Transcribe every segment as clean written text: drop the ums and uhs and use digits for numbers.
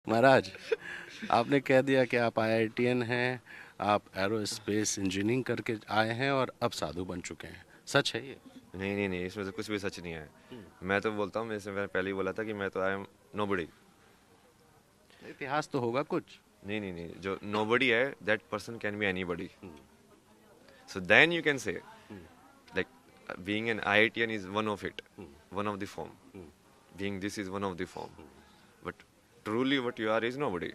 महाराज, आपने कह दिया कि आप आईआईटीएन हैं, आप एरोस्पेस इंजीनियरिंग करके आए हैं और अब साधु बन चुके हैं। सच है ये? नहीं नहीं नहीं, इसमें से कुछ भी सच नहीं है। मैं तो बोलता हूँ, मेरे से मैंने पहले ही बोला था कि मैं तो आई एम नोबडी। इतिहास तो होगा कुछ। नहीं नहीं नहीं, जो नोबडी है that person can be anybody. So then you can say like being an IITian is one of it, one of the form. Being this is one of the form, but truly what you are is nobody. तो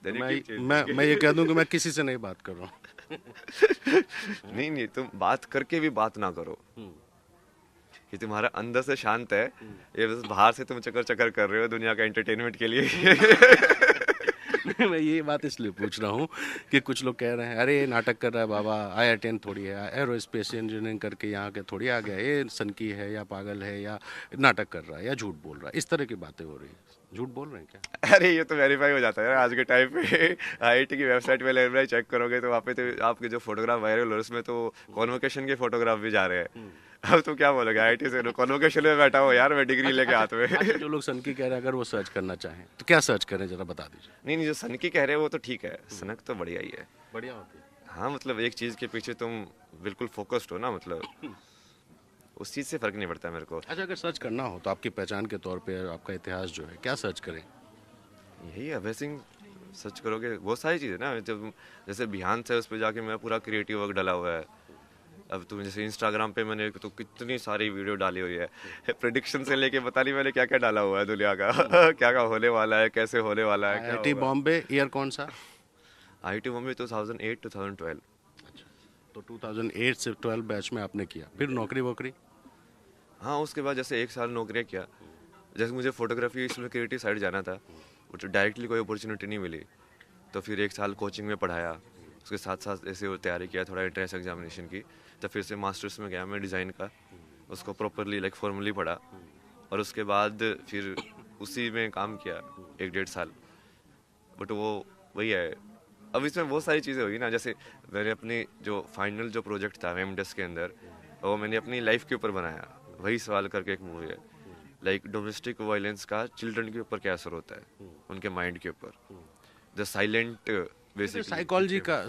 then you मैं keep मैं ये changing. कह दूं कि मैं किसी से नहीं बात कर रहा हूँ। नहीं नहीं, तुम बात करके भी बात ना करो कि तुम्हारा अंदर से शांत है, ये बस बाहर से तुम चक्कर चक्कर कर रहे हो दुनिया का एंटरटेनमेंट के लिए। मैं ये बात इसलिए पूछ रहा हूँ कि कुछ लोग कह रहे हैं, अरे ये नाटक कर रहा है बाबा, आईआईटीएन थोड़ी है, एरोस्पेस इंजीनियरिंग करके यहाँ के थोड़ी आ गया, ये सनकी है या पागल है या नाटक कर रहा है या झूठ बोल रहा है। इस तरह की बातें हो रही है। झूठ बोल रहे हैं क्या? अरे ये तो वेरीफाई हो जाता है यार आज के टाइम पे। IIT की वेबसाइट पे वेरीफाई चेक करोगे तो वहाँ पे तो आपके जो फोटोग्राफ वायरल हो रहे हैं, उसमें तो कॉन्वोकेशन के फोटोग्राफ भी जा रहे हैं। अब तो क्या बोलोगे, IIT से कॉन्वोकेशन में बैठा हो यार, मैं डिग्री अच्छा लेके अच्छा हाथ में। अच्छा, जो लोग सनकी कह रहे हैं, अगर वो सर्च करना चाहें तो क्या सर्च करें, जरा बता दीजिए। नहीं नहीं, जो सनकी कह रहे हो वो तो ठीक है, सनक तो बढ़िया ही है। बढ़िया होती है। हाँ मतलब एक चीज के पीछे तुम बिल्कुल फोकस्ड हो ना, मतलब उस चीज से फर्क नहीं पड़ता मेरे को। अच्छा, अगर सर्च करना हो तो आपकी पहचान के तौर पे आपका इतिहास जो है, क्या सर्च करें? यही अभय सिंह सर्च करोगे, बहुत सारी चीज़ें ना। जब जैसे बिहान से उस पर जाके मैं पूरा क्रिएटिव वर्क डाला हुआ है। अब तुम जैसे इंस्टाग्राम पे मैंने तो कितनी सारी वीडियो डाली हुई है, प्रिडिक्शन से लेके पता नहीं मैंने क्या क्या डाला हुआ है दुनिया का। क्या क्या होने वाला है, कैसे होने वाला है, क्या आईआईटी होगा। बॉम्बे, ईयर कौन सा? IIT बॉम्बे 2008 2012। अच्छा, तो 2008 से 12 बैच में आपने किया, फिर नौकरी वोकरी? हाँ उसके बाद जैसे एक साल नौकरियाँ किया। जैसे मुझे फोटोग्राफी इसमें क्रिएटिव साइड जाना था, तो डायरेक्टली कोई अपॉर्चुनिटी नहीं मिली, तो फिर एक साल कोचिंग में पढ़ाया। उसके साथ साथ ऐसे वो तैयारी किया थोड़ा एंट्रेंस एग्जामिनेशन की। तो फिर से मास्टर्स में गया मैं डिज़ाइन का, उसको प्रॉपरली लाइक फॉर्मली पढ़ा। और उसके बाद फिर उसी में काम किया 1 1.5 साल। बट वो वही है, अब इसमें बहुत सारी चीज़ें हुई ना। जैसे मैंने अपनी जो फाइनल जो प्रोजेक्ट था एमडेस के अंदर, वो मैंने अपनी लाइफ के ऊपर बनाया। वही सवाल करके एक मूवी है, लाइक डोमेस्टिक वायलेंस का चिल्ड्रन के ऊपर क्या असर होता है, उनके माइंड के ऊपर। The silent basically.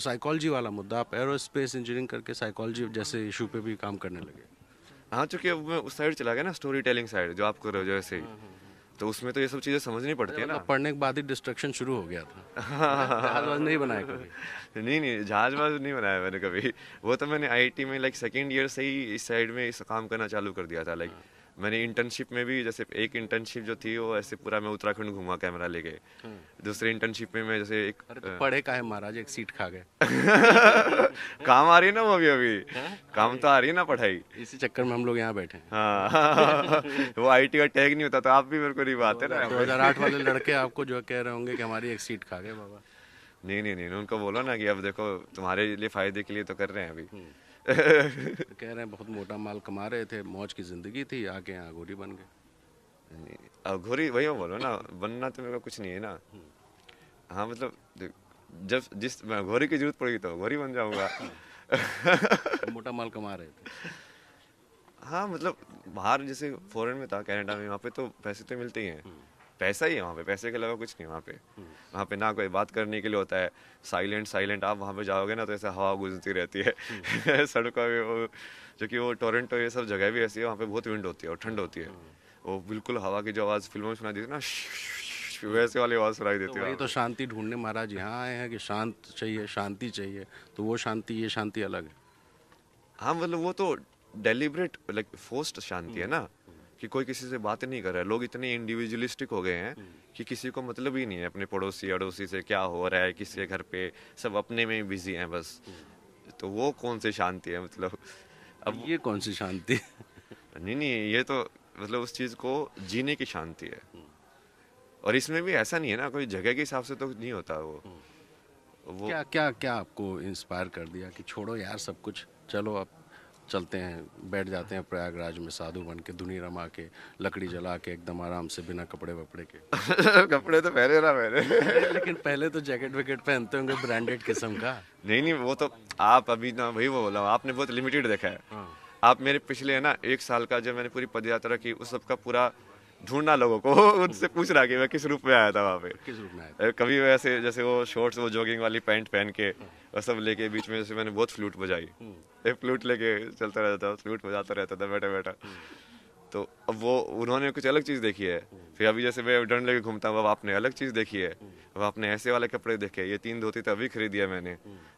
साइकोलॉजी वाला मुद्दा, आप एरोस्पेस इंजीनियरिंग करके साइकोलॉजी जैसे इशू पे भी काम करने लगे। हाँ चूंकि अब मैं उस साइड चला गया ना, स्टोरी टेलिंग साइड जो आप कर रहे हो जैसे ही, तो उसमें तो ये सब चीज़ें समझनी अच्छा, पड़ती है मतलब ना। पढ़ने के बाद ही डिस्ट्रक्शन शुरू हो गया था। जहाज वहाज नहीं बनाया कभी? नहीं नहीं, जहाज वहाज नहीं बनाया मैंने कभी। वो तो मैंने IIT में लाइक सेकेंड ईयर से ही इस साइड में इस काम करना चालू कर दिया था। लाइक मैंने इंटर्नशिप में भी, जैसे एक इंटर्नशिप जो थी वो ऐसे पूरा मैं उत्तराखंड घूमा कैमरा लेके। दूसरे इंटर्नशिप में मैं जैसे एक अरे तो पढ़े का है महाराज, एक सीट खा गए। काम आ रही है ना वो अभी हाँ? काम तो आ रही है ना पढ़ाई। इसी चक्कर में हम लोग यहाँ बैठे हैं। हाँ। वो IIT का टैग नहीं होता तो आप भी मेरे को नहीं बात है ना यहाँ दो हजार पे। आठ वाले लड़के आपको जो कह रहे होंगे कि हमारी एक सीट खा गए बाबा। नहीं नहीं नहीं, उनको बोलो ना कि अब देखो तुम्हारे लिए फायदे के लिए तो कर रहे हैं अभी। तो कह रहे हैं बहुत मोटा माल कमा रहे थे, मौज की जिंदगी थी, आके यहाँ गोरी बन गए। अब घोरी वही मैं बोलो ना, बनना तो मेरे को कुछ नहीं है ना। हाँ मतलब जब जिस मैं घोरी की जरूरत पड़ेगी तो घोरी बन जाऊंगा। मोटा माल कमा रहे थे। हाँ मतलब बाहर जैसे फॉरेन में था कनाडा में, वहाँ पे तो पैसे तो मिलते ही हैं। पैसा ही है वहाँ पे, पैसे के अलावा कुछ नहीं वहाँ पे। वहाँ पे ना कोई बात करने के लिए होता है, साइलेंट साइलेंट। आप वहाँ पे जाओगे ना तो ऐसे हवा गुजरती रहती है। सड़कों पे वो, जो कि वो टोरंटो ये सब जगह भी ऐसी है, वहाँ पे बहुत विंड होती है और ठंड होती है। वो बिल्कुल हवा की जो आवाज़ फिल्मों में सुनाई देती है ना, वैसे वाली आवाज़ सुनाई तो देती है वही वहाँ तो पे। शांति ढूंढने महाराज यहाँ आए हैं कि शांत चाहिए, शांति चाहिए। तो वो शांति, ये शांति अलग है। हाँ मतलब वो तो डेलिब्रेट लाइक फोर्स्ड शांति है ना, कि कोई किसी से बात नहीं कर रहा है। लोग इतने इंडिविजुअलिस्टिक हो गए हैं कि किसी को मतलब ही नहीं है अपने पड़ोसी अड़ोसी से क्या हो रहा है, किसके घर पे, सब अपने में बिजी हैं बस। तो वो कौन सी शांति है मतलब। अब ये कौन सी शांति? नहीं नहीं, ये तो मतलब उस चीज़ को जीने की शांति है। और इसमें भी ऐसा नहीं है ना, कोई जगह के हिसाब से तो नहीं होता वो। क्या क्या क्या आपको इंस्पायर कर दिया कि छोड़ो यार सब कुछ, चलो अब चलते हैं, बैठ जाते हैं प्रयागराज में साधु बन के, धुनी रमा के, लकड़ी जला के, एकदम आराम से, बिना कपड़े वपड़े के? कपड़े तो पहने ना अरे मैंने। लेकिन पहले तो जैकेट वैकेट पहनते होंगे ब्रांडेड किस्म का। नहीं नहीं, वो तो आप अभी ना, वही वो बोला हूँ, आपने बहुत लिमिटेड देखा है। हाँ। आप मेरे पिछले है ना 1 साल का जब मैंने पूरी पद यात्रा की उस सब का पूरा ढूंढना लोगों को, उनसे पूछना कि मैं किस रूप में आया था वहाँ पे। किस रूप में आए थे? कभी वैसे जैसे वो शॉर्ट्स, वो जॉगिंग वाली पैंट पहन के और सब लेके, बीच में जैसे मैंने बहुत फ्लूट बजाई, एक फ्लूट लेके चलता रहता था, फ्लूट बजाता रहता था बैठा बैठा। तो अब वो उन्होंने कुछ अलग चीज़ देखी है। फिर अभी जैसे मैं डंड लेके घूमता हूँ, अब आपने अलग चीज़ देखी है। अब आपने ऐसे वाले कपड़े देखे, ये 3 धोती तो अभी खरीदी है मैंने।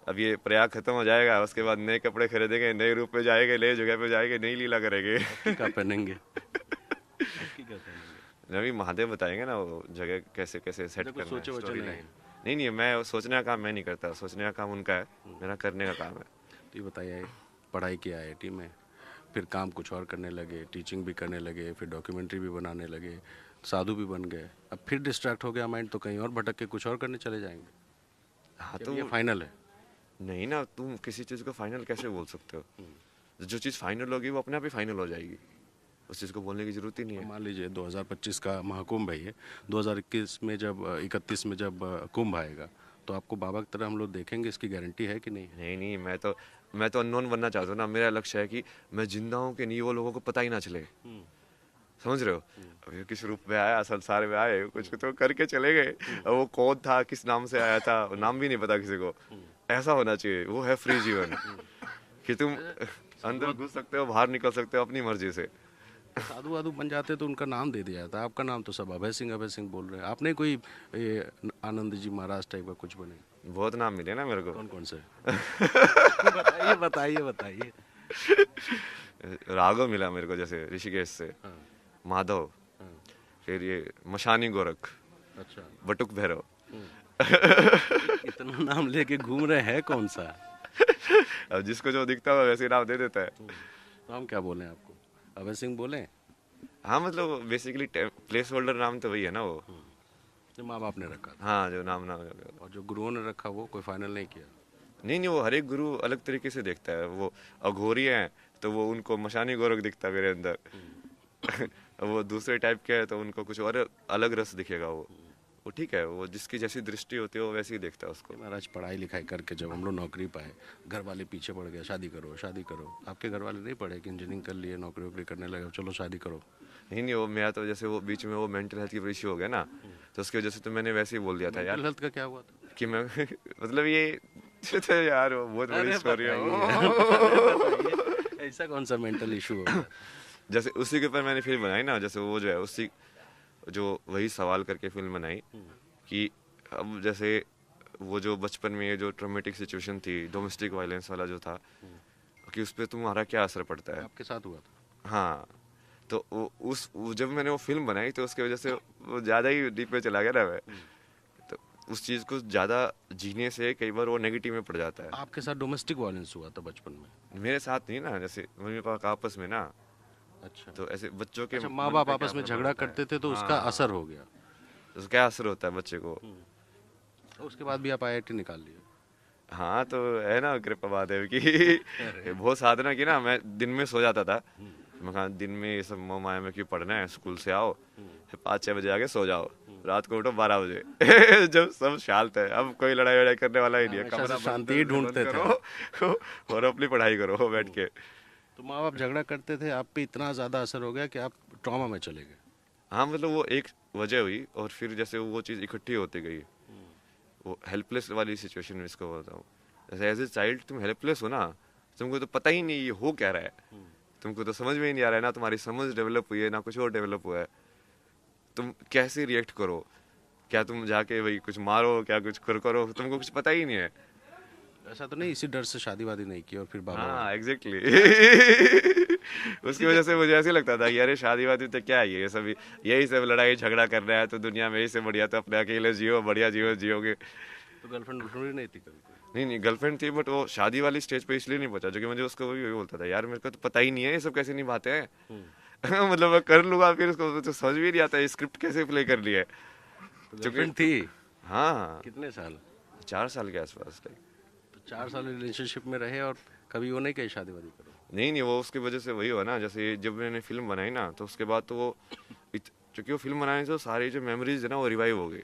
अब ये प्रयाग खत्म हो जाएगा, उसके बाद नए कपड़े खरीदेंगे, नए रूप में जाएंगे, नई जगह पे जाएंगे, नई लीला करेंगे। क्या पहनेंगे? आपकी क्या पहनेंगे? अभी महादेव बताएंगे ना वो जगह कैसे कैसे सेट कुछ करना है, सोचे वोचे स्टोरी नहीं लाइन। है? नहीं नहीं, मैं सोचने का काम मैं नहीं करता, सोचने का काम उनका है, मेरा करने का काम है। तो ये बताइए, पढ़ाई की आईआईटी में, फिर काम कुछ और करने लगे, टीचिंग भी करने लगे, फिर डॉक्यूमेंट्री भी बनाने लगे, साधु भी बन गए, अब फिर डिस्ट्रैक्ट हो गया माइंड तो कहीं और भटक के कुछ और करने चले जाएंगे? हाँ जब तो ये फाइनल है। नहीं ना, तुम किसी चीज़ को फाइनल कैसे बोल सकते हो? जो चीज़ फाइनल होगी वो अपने आप ही फाइनल हो जाएगी, उस चीज़ को बोलने की जरूरत ही नहीं है। मान लीजिए 2025 का महाकुंभ है ये, 2021 में जब 31 में जब कुंभ आएगा, तो आपको बाबा की तरह हम लोग देखेंगे, इसकी गारंटी है कि नहीं? नहीं नहीं, मैं तो अननोन बनना चाहता हूँ ना। मेरा लक्ष्य है कि मैं जिंदा हूँ कि नहीं वो लोगों को पता ही ना चले। समझ रहे हो? अब ये किस रूप में आया, संसार में आए, कुछ तो करके चले गए। अब वो कौन था, किस नाम से आया था, वो नाम भी नहीं पता किसी को। ऐसा होना चाहिए, वो है फ्री जीवन कि तुम अंदर घुस सकते हो, बाहर निकल सकते हो अपनी मर्जी से। साधु वाधु बन जाते तो उनका नाम दे दिया जाता, आपका नाम तो सब अभय सिंह बोल रहे हैं, आपने कोई ये आनंद जी महाराज टाइप का कुछ बने? बहुत नाम मिले ना मेरे को। कौन कौन से? बताइए बताइए बताइए। राघव मिला मेरे को, जैसे ऋषिकेश से हाँ, माधव, हाँ, फिर ये मशानी गोरख, अच्छा। बटुक भैरव। इतना नाम लेके घूम रहे हैं, कौन सा? अब जिसको जो दिखता है वैसे नाम दे देता है। तो हम क्या बोलें आपको, अभय सिंह बोलें? हाँ मतलब बेसिकली प्लेस होल्डर नाम तो वही है ना वो। जो माँ बाप ने रखा था, हाँ जो नाम नाम और जो गुरुओं ने रखा वो कोई फाइनल नहीं किया? नहीं नहीं, वो हर एक गुरु अलग तरीके से देखता है। वो अघोरी हैं तो वो उनको मशानी गोरख दिखता है मेरे अंदर। वो दूसरे टाइप के है तो उनको कुछ और अलग रस दिखेगा। वो ठीक है, वो जिसकी जैसी दृष्टि होती है वो वैसे ही देखता है उसको। महाराज पढ़ाई लिखाई करके जब हम लोग नौकरी पाए, घर वाले पीछे पड़ गए, शादी करो शादी करो। आपके घर वाले नहीं पढ़े कि इंजीनियरिंग कर लिए, नौकरी वोकरी करने लगे, चलो शादी करो? नहीं नहीं, वो मेरा तो जैसे वो बीच में वो मेंटल हेल्थ की इश्यू हो गया ना, तो उसकी वजह से तो मैंने वैसे ही बोल दिया था यार मेंटल हेल्थ का क्या हुआ था? कि मैं मतलब ये तो यार वो बहुत बड़ी अरे स्टोरी है वो। बताइए, ऐसा कौन सा मेंटल इशू हो गया? जैसे उसी के ऊपर मैंने फिल्म बनाई ना, जैसे वो जो है उसी जो वही सवाल करके फिल्म बनाई कि अब जैसे वो जो बचपन में ये जो ट्रॉमेटिक सिचुएशन थी, डोमेस्टिक वायलेंस वाला जो था, कि उस पर तुम्हारा क्या असर पड़ता है। आपके साथ हुआ था? हाँ, तो जब मैंने वो फिल्म बनाई तो उसकी वजह से वो ज़्यादा ही डीप में चला गया ना मैं। तो उस चीज़ को ज़्यादा जीने से कई बार वो नेगेटिव में पड़ जाता है। आपके साथ डोमेस्टिक वायलेंस हुआ था बचपन में? मेरे साथ नहीं ना, जैसे मम्मी पापा आपस में ना, अच्छा। तो ऐसे बच्चों के अच्छा, माँ मन बाप पे क्या आपस में प्रभाव झगड़ा होता है। करते थे तो उसका हाँ, असर हो गया? तो क्या असर होता है बच्चे को। और उसके बाद भी आप आईआईटी निकाल लिए? हाँ तो है ना कृपा महादेव की। बहुत साधना की ना, मैं दिन में सो जाता था। मैं कहा दिन में ये सब मोह माया में क्यों पढ़ना है, स्कूल से आओ 5-6 बजे आके सो जाओ, रात को उठो 12 बजे। जब सब शांत है, अब कोई लड़ाई वड़ाई करने वाला ही नहीं है, हमेशा कमरा से शांति ही बंद ढूंढते थे। करो और अपनी पढ़ाई करो बैठ के। तो माँ बाप झगड़ा करते थे, आप पे इतना ज़्यादा असर हो गया कि आप ट्रॉमा में चले गए? हाँ मतलब वो एक वजह हुई, और फिर जैसे वो चीज़ इकट्ठी होती गई, वो हेल्पलेस वाली सिचुएशन में इसको बोलता हूँ। जैसे एज ए चाइल्ड तुम हेल्पलेस हो ना, तुमको तो पता ही नहीं ये हो क्या रहा है, तुमको तो समझ में ही नहीं आ रहा है ना, तुम्हारी समझ डेवलप हुई है ना कुछ और डेवलप हुआ है, तुम कैसे रिएक्ट करो, क्या तुम जाके वही कुछ मारो, क्या कुछ करो, तुमको कुछ पता ही नहीं है। ऐसा तो नहीं इसी डर से शादी वादी नहीं की और फिर बाबा हाँ बने? एग्जैक्टली। उसकी वजह से मुझे ऐसे लगता था कि अरे शादी वादी तो क्या है, ये सब यही सब लड़ाई झगड़ा कर रहा है, तो दुनिया में यही से बढ़िया तो अपने अकेले जियो, बढ़िया जियो जियोगे। तो गर्लफ्रेंड वर्लफ्रेंड नहीं थी कभी कोई? नहीं गर्लफ्रेंड थी, बट वो शादी वाली स्टेज पे इसलिए नहीं पहुंचा क्योंकि मुझे उसको वही बोलता था यार मेरे को तो पता ही नहीं है ये सब कैसे निभाते हैं। मतलब मैं कर लूंगा, फिर उसको तो समझ भी नहीं आता ये स्क्रिप्ट कैसे प्ले कर लिया है। तो गर्लफ्रेंड थी? हाँ कितने साल? 4 साल के आसपास। तो 4 साल रिलेशनशिप में रहे और कभी वो नहीं कही शादी वादी करो? नहीं वो उसकी वजह से वही हुआ ना, जैसे जब मैंने फिल्म बनाई ना तो उसके बाद तो वो क्योंकि वो फिल्म बनाने से वो सारी जो मेमोरीज है ना वो रिवाइव हो गई।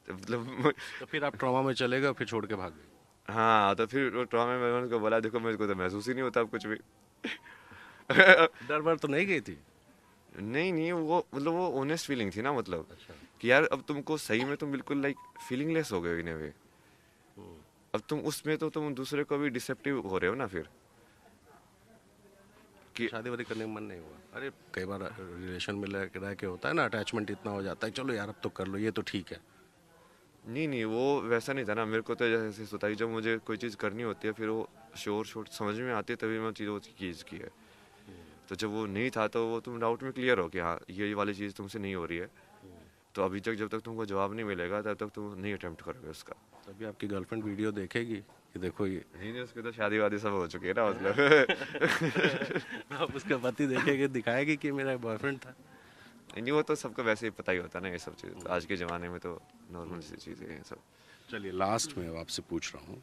तो मतलब तो फिर आप ट्रॉमा में चले गए, फिर छोड़ के भाग गए? हाँ, तो फिर वो ट्रॉमा में मैंने उसको बोला देखो मेरे को तो महसूस ही नहीं होता अब कुछ भी। डर वर तो नहीं गई थी? नहीं नहीं, वो मतलब वो ऑनेस्ट फीलिंग थी ना, मतलब कि यार अब तुमको सही में तुम बिल्कुल लाइक फीलिंगलेस हो गए इन अ वे। अब तुम उसमें तो तुम दूसरे को भी डिसेप्टिव हो रहे हो ना फिर कि शादी वादी करने का मन नहीं हुआ? अरे कई बार रिलेशन में रह के होता है ना, अटैचमेंट इतना हो जाता है, चलो यार अब तो कर लो, ये तो ठीक है। नहीं नहीं, वो वैसा नहीं था ना। मेरे को तो जैसे होता है, जब मुझे कोई चीज़ करनी होती है फिर वो शोर शोर समझ में आती है, तभी मैं चीज़ वो चीज़ की है। तो जब वो नहीं था तो वो तुम डाउट में क्लियर हो कि हाँ ये वाली चीज़ तुमसे नहीं हो रही है। तो अभी तक जब तक तुमको जवाब नहीं मिलेगा तब तक तुम नहीं अटेम्प्ट करोगे उसका। तभी आपकी गर्लफ्रेंड वीडियो देखेगी कि देखो ये। नहीं नहीं, उसकी तो शादी वादी सब हो चुकी है ना, मतलब। आप उसका पति देखेगी, दिखाएगी कि मेरा बॉयफ्रेंड था। नहीं, वो तो सबको वैसे ही पता ही होता है ना, ये सब चीज़ तो आज के ज़माने में तो नॉर्मल सी चीज़ें हैं सब। चलिए लास्ट में अब आपसे पूछ रहा हूँ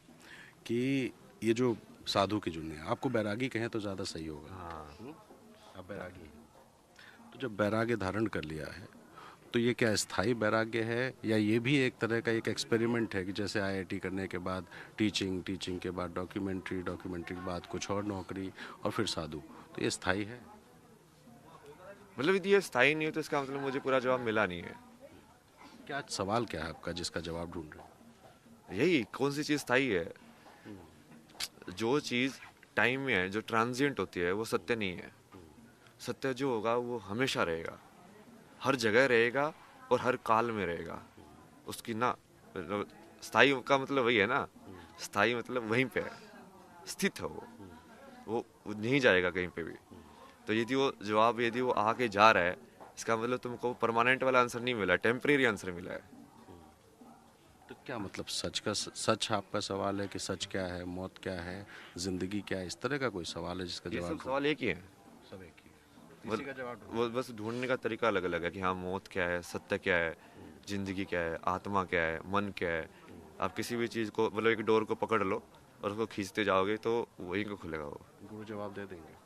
कि ये जो साधु की जुन्नी है, आपको बैरागी कहें तो ज़्यादा सही होगा। हाँ, आप बैरागी हैं। तो जब बैराग्य धारण कर लिया है तो ये क्या स्थायी वैराग्य है, या ये भी एक तरह का एक एक्सपेरिमेंट है कि जैसे आईआईटी करने के बाद टीचिंग, टीचिंग के बाद डॉक्यूमेंट्री, डॉक्यूमेंट्री के बाद कुछ और नौकरी और फिर साधु, तो ये स्थायी है? मतलब यदि ये स्थायी नहीं हो तो इसका मतलब मुझे पूरा जवाब मिला नहीं है। क्या सवाल क्या है आपका जिसका जवाब ढूंढ रहे हैं? यही कौन सी चीज़ स्थायी है? जो चीज़ टाइम में है, जो ट्रांजिएंट होती है, वो सत्य नहीं है। सत्य जो होगा वो हमेशा रहेगा, हर जगह रहेगा और हर काल में रहेगा। उसकी ना मतलब स्थायी का मतलब वही है ना, स्थायी मतलब वहीं पे है, स्थित है वो नहीं जाएगा कहीं पे भी। तो यदि वो जवाब यदि वो आके जा रहा है, इसका मतलब तुमको परमानेंट वाला आंसर नहीं मिला, टेम्परेरी आंसर मिला है। तो क्या मतलब सच आपका सवाल है कि सच क्या है, मौत क्या है, जिंदगी क्या है, इस तरह का कोई सवाल है जिसका ये जवाब सब सवाल एक ही है। सब एक ही है। इसी का जवाब वो बस ढूंढने का तरीका अलग अलग है कि हाँ मौत क्या है, सत्य क्या है, जिंदगी क्या है, आत्मा क्या है, मन क्या है। आप किसी भी चीज़ को मतलब एक डोर को पकड़ लो और उसको खींचते जाओगे तो वहीं को खुलेगा वो। गुरु जवाब दे देंगे।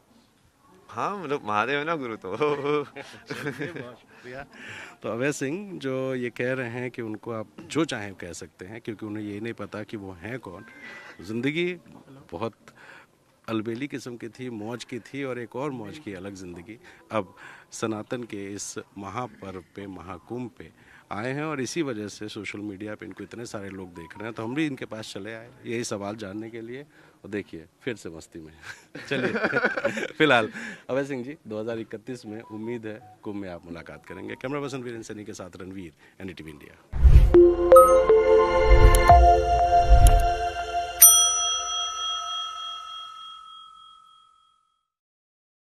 हाँ मतलब महादेव है ना गुरु तो। चलिए, बहुत शुक्रिया। तो अभय सिंह जो ये कह रहे हैं कि उनको आप जो चाहें कह सकते हैं, क्योंकि उन्हें ये नहीं पता कि वो हैं कौन। ज़िंदगी बहुत अलबेली किस्म की थी, मौज की थी, और एक और मौज की अलग ज़िंदगी अब सनातन के इस महापर्व पे, महाकुंभ पे आए हैं, और इसी वजह से सोशल मीडिया पे इनको इतने सारे लोग देख रहे हैं। तो हम भी इनके पास चले आए यही सवाल जानने के लिए, और देखिए फिर से मस्ती में। चलिए फिलहाल अभय सिंह जी, 2031 में उम्मीद है कुंभ में आप मुलाकात करेंगे। कैमरा पर्सन वीरेंद्र सैनी के साथ रणवीर, NDTV इंडिया।